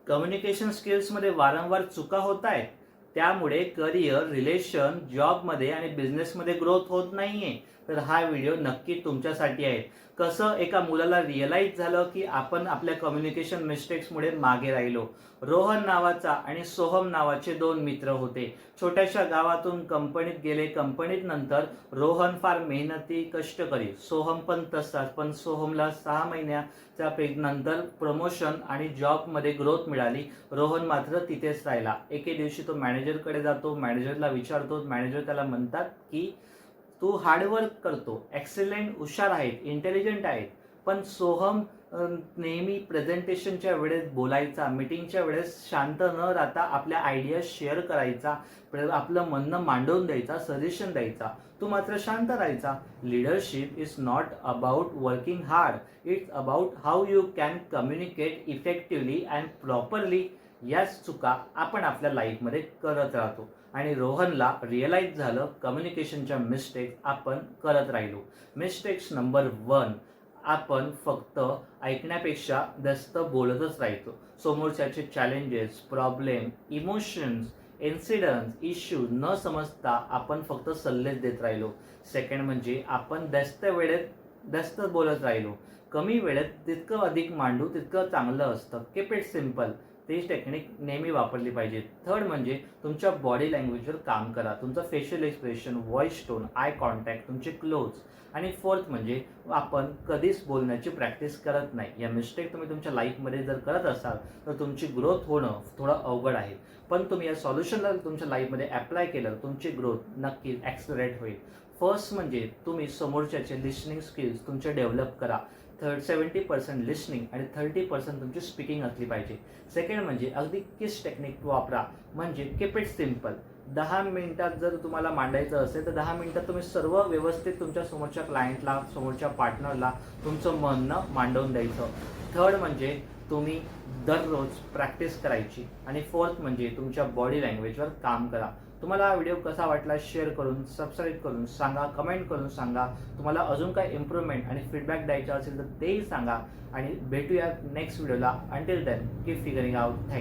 Communication स्किल्समध्ये वारंवार चुका होत आहेत, त्यामुळे करिअर, रिलेशन, जॉबमध्ये आणि बिझनेसमध्ये ग्रोथ होत नाहीये. तर हा व्हिडिओ नक्की तुमच्यासाठी आहे. कसं एका मुलाला रिअलाईज झालं की आपण आपल्या कम्युनिकेशन मिस्टेक्समुळे मागे राहिलो. रोहन नावाचा आणि सोहम नावाचे दोन मित्र होते. छोट्याशा गावातून कंपनीत गेले. कंपनीत नंतर रोहन फार मेहनती, कष्टकरी. सोहम पण तसाच. पण सोहमला 6 महिन्याच्या नंतर प्रमोशन आणि जॉबमध्ये ग्रोथ मिळाली. रोहन मात्र तिथेच राहिला. एके दिवशी तो मॅनेजरकडे जातो. मॅनेजरला विचारतो. मॅनेजर त्याला म्हणतात की तू हार्डवर्क करतो, एक्सलेंट, हुशार आहेत, इंटेलिजंट आहेत, पण सोहम नेहमी प्रेझेंटेशनच्या वेळेस बोलायचा, मीटिंगच्या वेळेस शांत न राहता आपल्या आयडिया शेअर करायचा, आपलं म्हणणं मांडवून द्यायचा, सजेशन द्यायचा. तू मात्र शांत राहायचा. Leadership is not about working hard, it's about how you can communicate effectively and properly. याच चुका आपण आपल्या लाईफमध्ये करत राहतो आणि रोहनला रिअलाईज झालं कम्युनिकेशनच्या मिस्टेक्स आपण करत राहिलो. मिस्टेक्स नंबर 1, आपण फक्त ऐकण्यापेक्षा जास्त बोलतच राहतो. समोरच्याचे challenges, problem, emotions, incidents, issue न समजता आपण फक्त सल्लेच देत राहिलो. सेकंड म्हणजे आपण जास्त बोलत राहिलो. कमी वेळेत तितकं अधिक मांडू तितकं चांगलं असतं. Keep it simple. तीच टेक्निक नेहमी वापरली पाहिजे. थर्ड म्हणजे तुमच्या बॉडी लँग्वेजवर काम करा. तुमचं facial expression, voice tone, eye contact, तुमचे क्लोज. आणि फोर्थ म्हणजे आपण कधीच बोलण्याची प्रॅक्टिस करत नाही. या मिस्टेक तुम्ही तुमच्या लाईफमध्ये जर करत असाल तर तुमची ग्रोथ होणं थोडं अवघड आहे. पण तुम्ही या सॉल्युशनला तुमच्या लाईफमध्ये अप्लाय केलं, तुमची ग्रोथ नक्कीच ॲक्सलरेट होईल. फर्स्ट म्हणजे तुम्ही समोरच्याचे लिसनिंग स्किल्स तुमचे डेव्हलप करा. 70% लिसनिंग आणि 30% तुमची स्पीकिंग असली पाहिजे. सेकंड म्हणजे अगदी किस टेक्निक वापरा. म्हणजे कीप इट सिम्पल. 10 मिनिटात जर तुम्हाला मांडायचं असेल तर 10 मिनिटात तुम्ही सर्व व्यवस्थित तुमच्या समोरच्या क्लायंटला, समोरच्या पार्टनरला तुमचं म्हणणं मांडवून द्यायचं. थर्ड म्हणजे तुम्ही दररोज प्रॅक्टिस करायची. आणि फोर्थ म्हणजे तुमच्या बॉडी लँग्वेजवर काम करा. तुम्हाला हा व्हिडिओ कसा वाटला शेअर करून, सबस्क्राईब करून सांगा, कमेंट करून सांगा. तुम्हाला अजून काय इम्प्रूव्हमेंट आणि फीडबॅक द्यायचा असेल तर तेही सांगा. आणि भेटूया नेक्स्ट व्हिडिओला. Until then keep figuring out. Thank you.